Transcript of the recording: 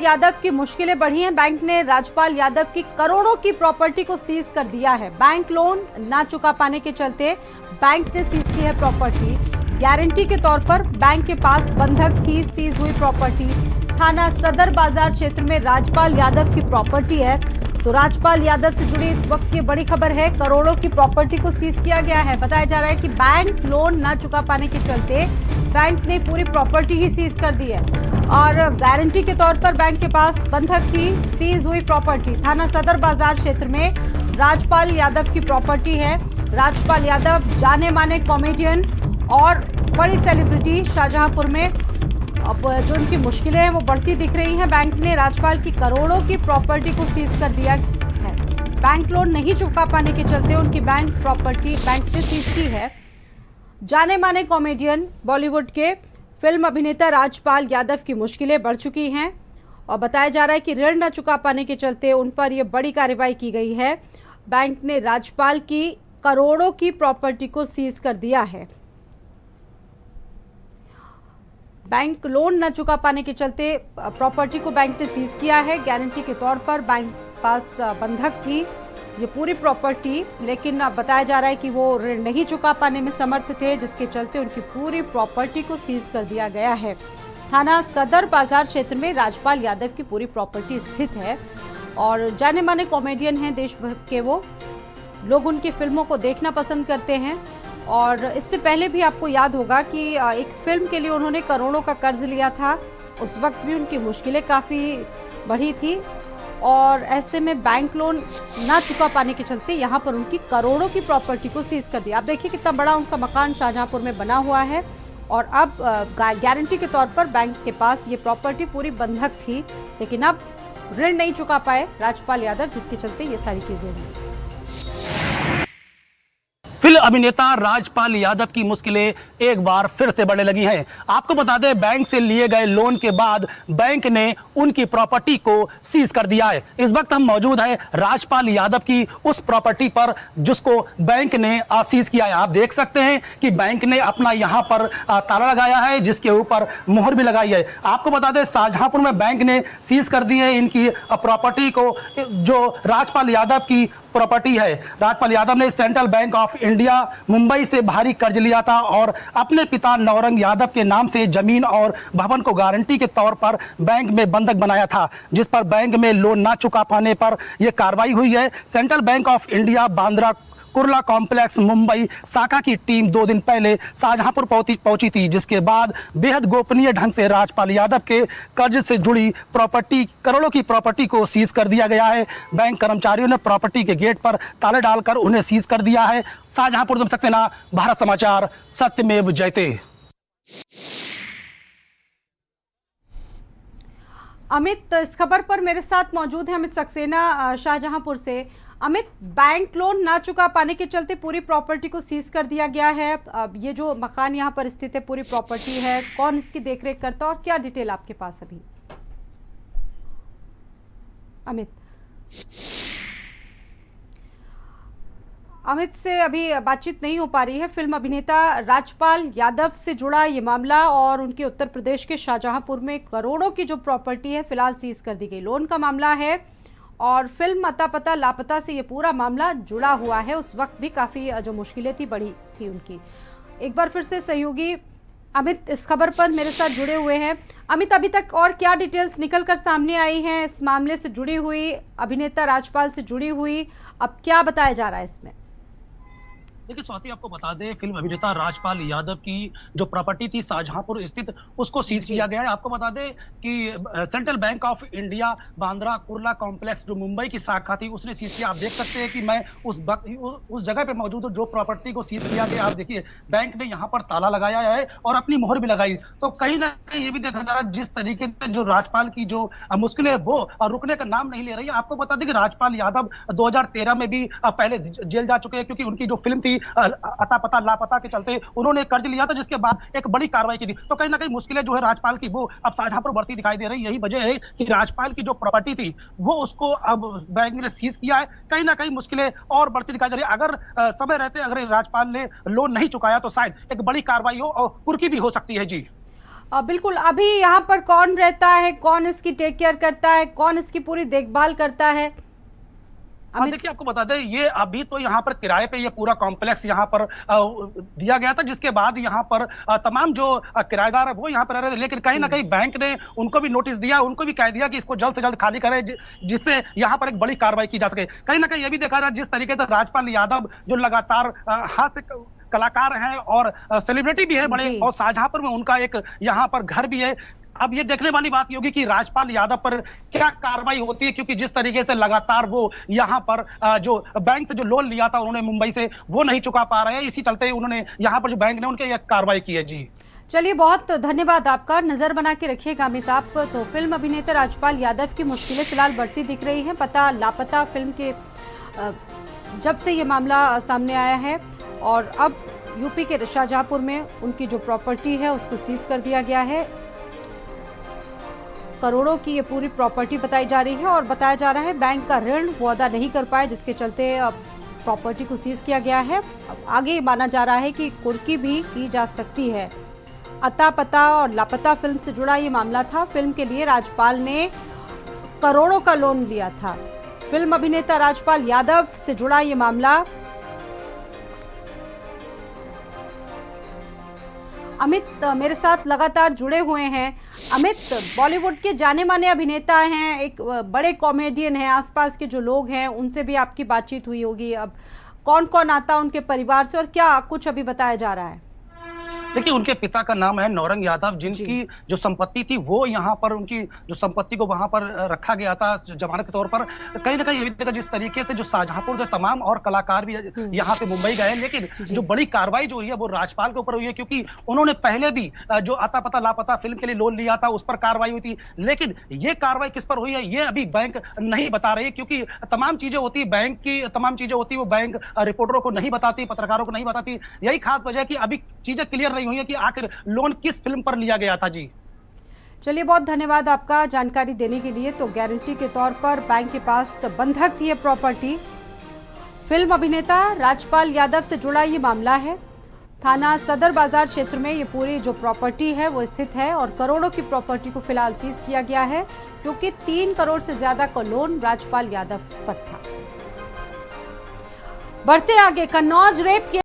यादव की मुश्किलें बढ़ी हैं। बैंक ने राजपाल यादव की करोड़ों की प्रॉपर्टी को सीज कर दिया है। बैंक लोन ना चुका पाने के चलते बैंक ने सीज की है प्रॉपर्टी। गारंटी के तौर पर बैंक के पास बंधक थी सीज हुई प्रॉपर्टी। थाना सदर बाजार क्षेत्र में राजपाल यादव की प्रॉपर्टी है। तो राजपाल यादव से जुड़ी इस वक्त की बड़ी खबर है, करोड़ों की प्रॉपर्टी को सीज किया गया है। बताया जा रहा है कि बैंक लोन ना चुका पाने के चलते बैंक ने पूरी प्रॉपर्टी ही सीज कर दी है और गारंटी के तौर पर बैंक के पास बंधक थी सीज हुई प्रॉपर्टी। थाना सदर बाजार क्षेत्र में राजपाल यादव की प्रॉपर्टी है। राजपाल यादव जाने माने कॉमेडियन और बड़ी सेलिब्रिटी शाहजहांपुर में। अब जो उनकी मुश्किलें हैं वो बढ़ती दिख रही हैं। बैंक ने राजपाल की करोड़ों की प्रॉपर्टी को सीज कर दिया है। बैंक लोन नहीं चुका पाने के चलते उनकी बैंक प्रॉपर्टी बैंक ने सीज की है। जाने माने कॉमेडियन बॉलीवुड के फिल्म अभिनेता राजपाल यादव की मुश्किलें बढ़ चुकी हैं और बताया जा रहा है कि ऋण न चुका पाने के चलते उन पर यह बड़ी कार्रवाई की गई है। बैंक ने राजपाल की करोड़ों की प्रॉपर्टी को सीज कर दिया है। बैंक लोन न चुका पाने के चलते प्रॉपर्टी को बैंक ने सीज किया है। गारंटी के तौर पर बैंक पास बंधक थी ये पूरी प्रॉपर्टी, लेकिन अब बताया जा रहा है कि वो ऋण नहीं चुका पाने में समर्थ थे, जिसके चलते उनकी पूरी प्रॉपर्टी को सीज कर दिया गया है। थाना सदर बाजार क्षेत्र में राजपाल यादव की पूरी प्रॉपर्टी स्थित है और जाने माने कॉमेडियन हैं देश भर के। वो लोग उनकी फिल्मों को देखना पसंद करते हैं और इससे पहले भी आपको याद होगा कि एक फिल्म के लिए उन्होंने करोड़ों का कर्ज लिया था। उस वक्त भी उनकी मुश्किलें काफ़ी बढ़ी थी और ऐसे में बैंक लोन ना चुका पाने के चलते यहाँ पर उनकी करोड़ों की प्रॉपर्टी को सीज कर दिया। आप देखिए कितना बड़ा उनका मकान शाहजहांपुर में बना हुआ है और अब गारंटी के तौर पर बैंक के पास ये प्रॉपर्टी पूरी बंधक थी, लेकिन अब ऋण नहीं चुका पाए राजपाल यादव, जिसके चलते ये सारी चीजें हुई। फिल्म अभिनेता राजपाल यादव की मुश्किलें एक बार फिर से बढ़ने लगी हैं। आपको बता दें, बैंक से लिए गए लोन के बाद बैंक ने उनकी प्रॉपर्टी को सीज कर दिया है। इस वक्त हम मौजूद हैं राजपाल यादव की उस प्रॉपर्टी पर जिसको बैंक ने सीज किया है। आप देख सकते हैं कि बैंक ने अपना यहाँ पर ताला लगाया है, जिसके ऊपर मुहर भी लगाई है। आपको बता दें, शाहजहांपुर में बैंक ने सीज कर दी है इनकी प्रॉपर्टी को, जो राजपाल यादव की प्रॉपर्टी है। राजपाल यादव ने central bank of India Mumbai से भारी कर्ज लिया था और अपने पिता नौरंग यादव के नाम से जमीन और भवन को गारंटी के तौर पर बैंक में बंधक बनाया था, जिस पर बैंक में लोन ना चुका पाने पर यह कार्रवाई हुई है। Central bank of India Bandra Kurla complex Mumbai शाखा की टीम 2 दिन पहले शाहजहांपुर पहुंची थी, जिसके बाद बेहद गोपनीय ढंग से राजपाल यादव के कर्ज से जुड़ी प्रॉपर्टी करोड़ों की प्रॉपर्टी को सीज कर दिया गया है। बैंक कर्मचारियों ने प्रॉपर्टी के गेट पर ताले डालकर उन्हें सीज कर दिया है। शाहजहांपुर से सक्सेना, भारत समाचार, सत्यमेव जयते। अमित इस खबर पर मेरे साथ मौजूद है। अमित सक्सेना शाहजहांपुर से। अमित, बैंक लोन ना चुका पाने के चलते पूरी प्रॉपर्टी को सीज कर दिया गया है। अब ये जो मकान यहाँ पर स्थित है पूरी प्रॉपर्टी है, कौन इसकी देखरेख करता है और क्या डिटेल आपके पास अभी? अमित से अभी बातचीत नहीं हो पा रही है। फिल्म अभिनेता राजपाल यादव से जुड़ा ये मामला और उनके उत्तर प्रदेश के शाहजहांपुर में करोड़ों की जो प्रॉपर्टी है फिलहाल सीज कर दी गई। लोन का मामला है और फिल्म अता पता लापता से ये पूरा मामला जुड़ा हुआ है। उस वक्त भी काफ़ी जो मुश्किलें थी बड़ी थी उनकी। एक बार फिर से सहयोगी अमित इस खबर पर मेरे साथ जुड़े हुए हैं। अमित, अभी तक और क्या डिटेल्स निकल कर सामने आई हैं इस मामले से जुड़ी हुई, अभिनेता राजपाल से जुड़ी हुई, अब क्या बताया जा रहा है इसमें? देखिए स्वाति, आपको बता दें, फिल्म अभिनेता राजपाल यादव की जो प्रॉपर्टी थी शाहजहांपुर स्थित, उसको सीज किया गया है। आपको बता दें कि central bank of India Bandra Kurla complex जो मुंबई की शाखा थी उसने सीज किया। आप देख सकते हैं कि मैं उस जगह पे मौजूद हूँ जो प्रॉपर्टी को सीज किया गया। आप देखिए, बैंक ने यहाँ पर ताला लगाया है और अपनी मोहर भी लगाई। तो कहीं ना कहीं ये भी देखा जा रहा है जिस तरीके से जो राजपाल की जो मुश्किलें वो रुकने का नाम नहीं ले रही है। आपको बता दें कि राजपाल यादव 2013 में भी पहले जेल जा चुके हैं, क्योंकि उनकी जो फिल्म थी अता पता लापता के चलते उन्होंने कर्ज लिया था, जिसके बाद एक बड़ी कार्रवाई की थी। तो कहीं ना कहीं मुश्किलें जो है राजपाल की वो अब शाहजहांपुर बढ़ती दिखाई दे रही। यही वजह है कि राजपाल की जो प्रॉपर्टी थी वो उसको अब बैंक ने सीज किया है। कहीं ना कहीं मुश्किलें और बढ़ती दिखाई दे रही है। अगर समय रहते अगर राजपाल ने लोन नहीं चुकाया तो शायद एक बड़ी कार्रवाई हो और कुर्की भी हो सकती है। जी बिल्कुल। अभी यहाँ पर कौन रहता है, कौन इसकी टेक केयर करता है, कौन इसकी पूरी देखभाल करता है? हाँ देखिए, आपको बता दें, ये अभी तो यहाँ पर किराए पे ये पूरा कॉम्प्लेक्स यहाँ पर दिया गया था, जिसके बाद यहाँ पर तमाम जो किराएदार है वो यहाँ पर रह रहे थे। लेकिन कहीं ना कहीं बैंक ने उनको भी नोटिस दिया, उनको भी कह दिया कि इसको जल्द से जल्द खाली करें, जिससे यहाँ पर एक बड़ी कार्रवाई की जा सके। कहीं ना कहीं ये भी देखा रहा जिस तरीके से राजपाल यादव जो लगातार हास्य कलाकार हैं और सेलिब्रिटी भी है बड़े, और शाहजहांपुर में उनका एक यहाँ पर घर भी है। अब ये देखने वाली बात होगी कि राजपाल यादव पर क्या कार्रवाई होती है, क्योंकि जिस तरीके से लगातार वो यहाँ पर जो बैंक से जो लोन लिया था उन्होंने मुंबई से, वो नहीं चुका पा रहे हैं। इसी चलते उन्होंने यहाँ पर जो बैंक ने उनके यह कार्रवाई की है। जी चलिए, बहुत धन्यवाद आपका। नजर बना के रखिएगा अमिताभ। तो फिल्म अभिनेता राजपाल यादव की मुश्किलें फिलहाल बढ़ती दिख रही हैं। पता लापता फिल्म के जब से ये मामला सामने आया है, और अब यूपी के शाहजहांपुर में उनकी जो प्रॉपर्टी है उसको सीज कर दिया गया है। करोड़ों की ये पूरी प्रॉपर्टी बताई जा रही है, और बताया जा रहा है बैंक का ऋण वो अदा नहीं कर पाए, जिसके चलते प्रॉपर्टी को सीज किया गया है। अब आगे माना जा रहा है कि कुर्की भी की जा सकती है। अता पता और लापता फिल्म से जुड़ा ये मामला था। फिल्म के लिए राजपाल ने करोड़ों का लोन लिया था। फिल्म अभिनेता राजपाल यादव से जुड़ा ये मामला। अमित मेरे साथ लगातार जुड़े हुए हैं। अमित, बॉलीवुड के जाने माने अभिनेता हैं, एक बड़े कॉमेडियन हैं, आसपास के जो लोग हैं उनसे भी आपकी बातचीत हुई होगी। अब कौन कौन आता उनके परिवार से, और क्या कुछ अभी बताया जा रहा है? देखिए, उनके पिता का नाम है नौरंग यादव, जिनकी जो संपत्ति थी वो यहाँ पर, उनकी जो संपत्ति को वहां पर रखा गया था जमानत के तौर पर। कहीं ना कहीं ये भी देखा जिस तरीके से जो शाहजहांपुर से तमाम और कलाकार भी यहाँ से मुंबई गए, लेकिन जो बड़ी कार्रवाई जो हुई है वो राजपाल के ऊपर हुई है, क्योंकि उन्होंने पहले भी जो आता पता लापता फिल्म के लिए लोन लिया था उस पर कार्रवाई हुई थी। लेकिन ये कार्रवाई किस पर हुई है ये अभी बैंक नहीं बता रही, क्योंकि तमाम चीजें होती, बैंक की तमाम चीजें होती वो बैंक रिपोर्टरों को नहीं बताती, पत्रकारों को नहीं बताती। यही खास वजह कि अभी चीजें क्लियर हुई है कि आखिर लोन किस फिल्म पर लिया गया था। जी चलिए, बहुत धन्यवाद आपका जानकारी देने के लिए। तो गारंटी के तौर पर बैंक के पास बंधक थी ये प्रॉपर्टी। फिल्म अभिनेता राजपाल यादव से जुड़ा ये मामला है। थाना सदर बाजार क्षेत्र में ये पूरी जो प्रॉपर्टी है वो स्थित है, और करोड़ों की प्रॉपर्टी को फिलहाल सीज किया गया है, क्योंकि 3 करोड़ से ज्यादा का लोन राजपाल यादव पर था। बढ़ते आगे, कन्नौज रेप के